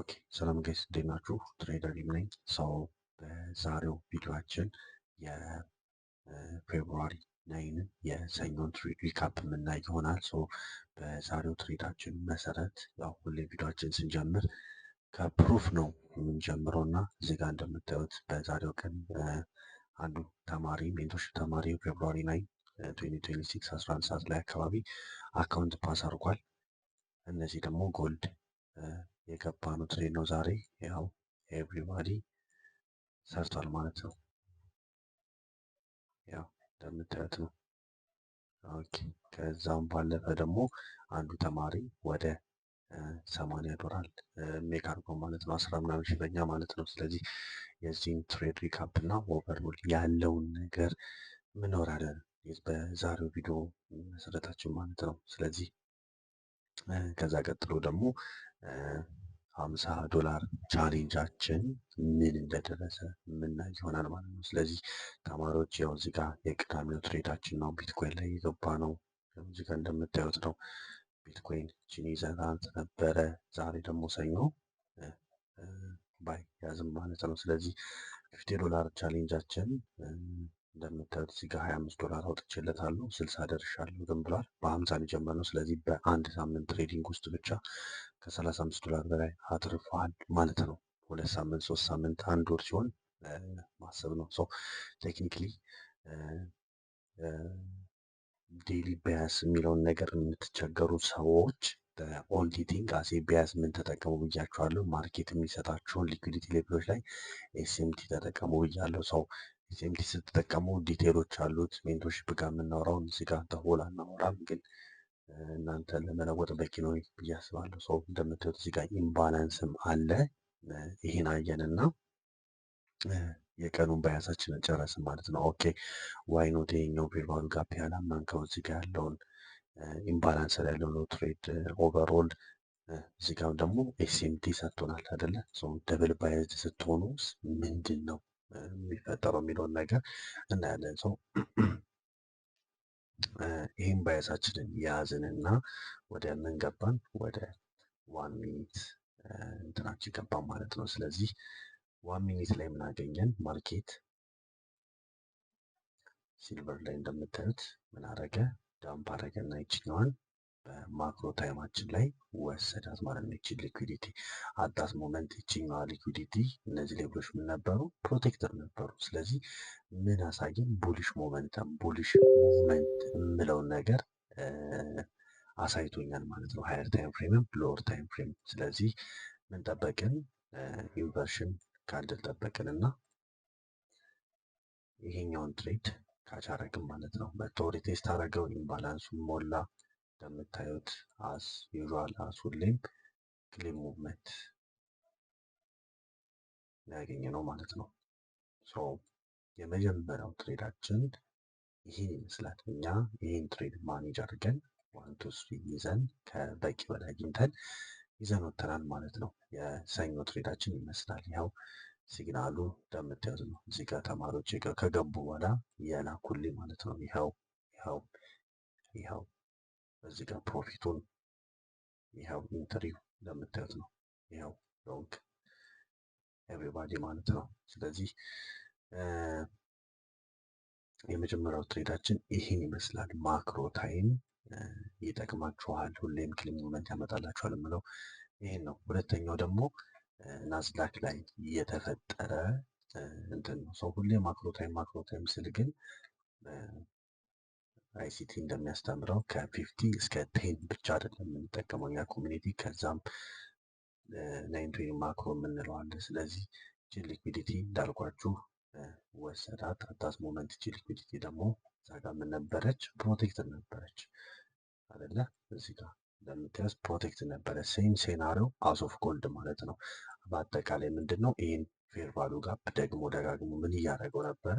ኦኬ ሰላም ጋይስ እንዴት ናችሁ? ትሬደር ሊም ነኝ። ሰው በዛሬው ቪዲዮአችን የፌብሩዋሪ ናይንን የሰኞን ትሬድ ሪካፕ የምናይ ይሆናል። በዛሬው ትሬዳችን መሰረት ያው ሁሌ ቪዲዮአችን ስንጀምር ከፕሩፍ ነው የምንጀምረው እና እዚህ ጋር እንደምታዩት በዛሬው ቀን አንዱ ተማሪ ሜንቶርሺፕ ተማሪ ፌብሩዋሪ 9 2026 11 ሰዓት ላይ አካባቢ አካውንት ፓስ አድርጓል። እነዚህ ደግሞ ጎልድ የገባ ነው ትሬድ ነው። ዛሬ ያው ኤቭሪባዲ ሰርቷል ማለት ነው። ያው እንደምታዩት ነው። ኦኬ ከዛም ባለፈ ደግሞ አንዱ ተማሪ ወደ 80 ዶላር ሜክ አድርጎ ማለት ነው። 10 ምናምን ሺህ በኛ ማለት ነው። ስለዚህ የዚህን ትሬድ ሪካፕ እና ኦቨርኦል ያለውን ነገር ምንወራለን በዛሬው ቪዲዮ መሰረታችን ማለት ነው። ስለዚህ ከዛ ቀጥሎ ደግሞ 50 ዶላር ቻሌንጃችን ምን እንደደረሰ የምናይ ይሆናል ማለት ነው። ስለዚህ ተማሪዎች ያው እዚህ ጋር የቅዳሜው ትሬዳችን ነው። ቢትኮይን ላይ የገባ ነው። እዚህ ጋር እንደምታዩት ነው። ቢትኮይን ቺን ይዘናት ነበረ። ዛሬ ደግሞ ሰኞ ባይ ያዝም ማለት ነው። ስለዚህ 50 ዶላር ቻሌንጃችን እንደምታዩት እዚህ ጋር 25 ዶላር አውጥቼለታለሁ 60 ደርሻለሁ ግን ብሏል። በ50 የጀመርነው ስለዚህ በአንድ ሳምንት ትሬዲንግ ውስጥ ብቻ ከ35 ዶላር በላይ አትርፏል ማለት ነው። 2 ሳምንት 3 ሳምንት 1 ወር ሲሆን ማሰብ ነው። ቴክኒክሊ ዴይሊ ቢያስ የሚለውን ነገር የምትቸገሩ ሰዎች ኦንሊ ቲንግ አሴ ቢያስ ምን ተጠቀሙ ብያችኋለሁ። ማርኬት የሚሰጣችሁን ሊኩዲቲ ሌቭሎች ላይ ኤስኤምቲ ተጠቀሙ ብያለሁ። ሰው ኤስኤምቲ ስትጠቀሙ ዲቴሎች አሉት። ሜንቶርሺፕ ጋር የምናወራውን እዚህ ጋር ተሆል አናወራም፣ ግን እናንተ ለመለወጥ በቂ ነው ብዬ አስባለሁ። ሰው እንደምታዩት እዚህ ጋር ኢምባላንስም አለ። ይህን አየንና የቀኑን ባያሳችንን ጨረስን ማለት ነው። ኦኬ ዋይ ኖት ይሄኛው ፌርቫሉ ጋፕ ያላመንከው እዚህ ጋር ያለውን ኢምባላንስ ላይ ያለው ትሬድ ኦቨርኦል እዚህ ጋር ደግሞ ኤስኤምቲ ሰጥቶናል አይደለ? ደብል ባያዝድ ስትሆኑ ምንድን ነው የሚፈጠረው የሚለውን ነገር እናያለን። ሰው ይህም ባያሳችንን ያዝንና ወደ ምን ገባን? ወደ 1 ሚኒት እንትናችን ገባን ማለት ነው። ስለዚህ 1 ሚኒት ላይ የምናገኘን ማርኬት ሲልቨር ላይ እንደምታዩት ምን አረገ? ዳምፕ አረገና ይችኛዋን በማክሮ ታይማችን ላይ ወሰዳት ማለት ነው። ይቺ ሊኩዲቲ አዳስ ሞመንት ይችኛዋ ሊኩዲቲ እነዚህ ሌብሎች ምን ነበሩ? ፕሮቴክተር ነበሩ። ስለዚህ ምን አሳየን? ቡሊሽ ሞመንተም ቡሊሽ ሙቭመንት የምለውን ነገር አሳይቶኛል ማለት ነው። ሃየር ታይም ፍሬምም ሎወር ታይም ፍሬም። ስለዚህ ምን ጠበቅን? ኢንቨርሽን ካንድል ጠበቅን እና ይሄኛውን ትሬድ ካች አረግን ማለት ነው። በቶሪ ቴስት አረገው፣ ኢምባላንሱን ሞላ። እንደምታዩት አስ ዩዥዋል አስ ሁሌም ክሊን ሙቭመንት ያገኘ ነው ማለት ነው። የመጀመሪያው ትሬዳችን ይህን ይመስላል። እኛ ይህን ትሬድ ማኔጅ አድርገን 1 2 3 ይዘን ከበቂ በላይ አግኝተን ይዘን ወጥተናል ማለት ነው። የሰኞ ትሬዳችን ይመስላል። ይኸው ሲግናሉ እንደምታዩት ነው። እዚህ ጋር ተማሪዎች ከገቡ በኋላ የላኩልኝ ማለት ነው። ይኸው እዚህ ጋር ፕሮፊቱን ይኸው ኢንትሪው እንደምታዩት ነው። ይኸው ሎንግ ኤቭሪባዲ ማለት ነው። ስለዚህ የመጀመሪያው ትሬዳችን ይህን ይመስላል። ማክሮ ታይም ይጠቅማችኋል፣ ሁሌም ክሊን ሙቭመንት ያመጣላችኋል የምለው ይህን ነው። ሁለተኛው ደግሞ ናዝዳክ ላይ የተፈጠረ እንትን ነው። ሰው ሁሌ ማክሮ ታይም ስል ግን አይሲቲ እንደሚያስተምረው ከ50 እስከ 10 ብቻ አይደለም የምንጠቀመው ያ ኮሚኒቲ፣ ከዛም 9 ማክሮ የምንለው አለ። ስለዚህ ቺ ሊኩዲቲ እንዳልኳችሁ ወሰዳት አታስ ሞመንት። ቺ ሊኩዲቲ ደግሞ እዛ ጋር ምን ነበረች? ፕሮቴክት ነበረች አይደለ? እዚህ ጋር እንደምታዩት ፕሮቴክት ነበረ። ሴም ሴናሪዮ አስ ኦፍ ጎልድ ማለት ነው። በአጠቃላይ ምንድን ነው ይህን ፌር ቫሉ ጋፕ ደግሞ ደጋግሞ ምን እያደረገው ነበረ?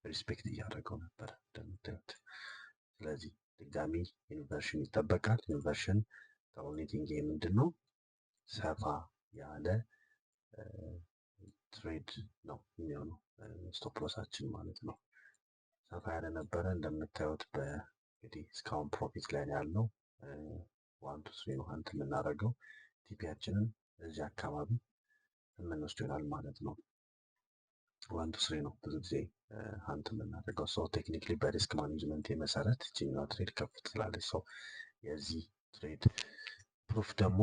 ሪስፔክት እያደረገው ነበረ እንደምታዩት። ስለዚህ ድጋሚ ኢንቨርሽን ይጠበቃል። ኢንቨርሽን ኦንሊቲንግ ምንድን ነው? ሰፋ ያለ ትሬድ ነው የሚሆነው ስቶፕ ሎሳችን ማለት ነው። ሰፋ ያለ ነበረ እንደምታዩት። እንግዲህ እስካሁን ፕሮፊት ላይ ያለው 1 2 3 ነው አንተ የምናደርገው። ቲፒያችንን እዚህ አካባቢ የምንወስድ ይሆናል ማለት ነው። 1 to 3 ነው ብዙ ጊዜ ሀንት የምናደርገው። ሰው ቴክኒክሊ በሪስክ ማኔጅመንት መሰረት ይችኛዋ ትሬድ ከፍ ትላለች። ሰው የዚህ ትሬድ ፕሩፍ ደግሞ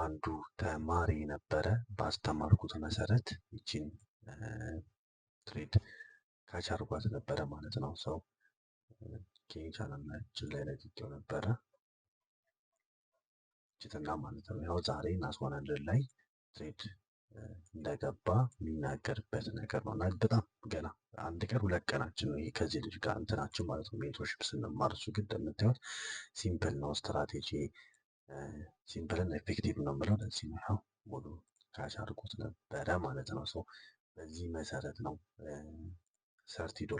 አንዱ ተማሪ ነበረ። ባስተማርኩት መሰረት ይችን ትሬድ ካች አድርጓት ነበረ ማለት ነው። ሰው ቻናላችን ላይ ለቅቄው ነበረ ችትና ማለት ነው። ያው ዛሬ ናስ 100 ላይ ትሬድ እንደገባ የሚናገርበት ነገር ነው። እና በጣም ገና 1 ቀን 2 ቀናችን ነው ይሄ ከዚህ ልጅ ጋር እንትናችን ማለት ነው። ሜንቶርሺፕ ስንማር እሱ ግን እንደምታዩት ሲምፕል ነው ስትራቴጂ፣ ሲምፕልን ኤፌክቲቭ ነው የምለው ለዚህ ነው። ያው ሙሉ ካሽ አድርጎት ነበረ ማለት ነው። ሰው በዚህ መሰረት ነው $30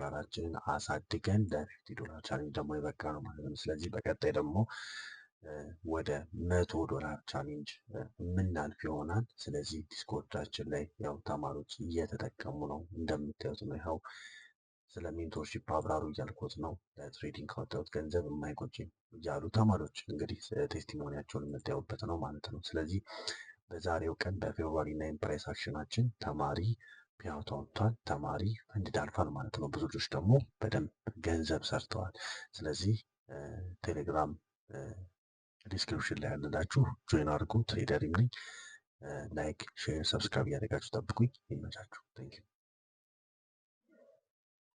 አሳድገን ለ$50 ቻሌንጅ ደግሞ የበቃ ነው ማለት ነው። ስለዚህ በቀጣይ ደግሞ ወደ $100 ቻሌንጅ የምናልፍ ይሆናል። ስለዚህ ዲስኮርዳችን ላይ ያው ተማሪዎች እየተጠቀሙ ነው እንደምታዩት ነው። ይኸው ስለ ሜንቶርሺፕ አብራሩ እያልኩት ነው። ለትሬዲንግ ካወጣሁት ገንዘብ የማይቆጭኝ እያሉ ተማሪዎች እንግዲህ ቴስቲሞኒያቸውን የምታዩበት ነው ማለት ነው። ስለዚህ በዛሬው ቀን በፌብሩዋሪ 9 ፕራይስ አክሽናችን ተማሪ ፒያውት አውጥቷል፣ ተማሪ ፈንድድ አልፏል ማለት ነው። ብዙ ልጆች ደግሞ በደንብ ገንዘብ ሰርተዋል። ስለዚህ ቴሌግራም ዲስክሪፕሽን ላይ ያለላችሁ ጆይን አድርጉ። ትሬደር ነኝ። ላይክ፣ ሼር፣ ሰብስክራይብ እያደረጋችሁ ጠብቁኝ። ይመቻችሁ። ቴንኪው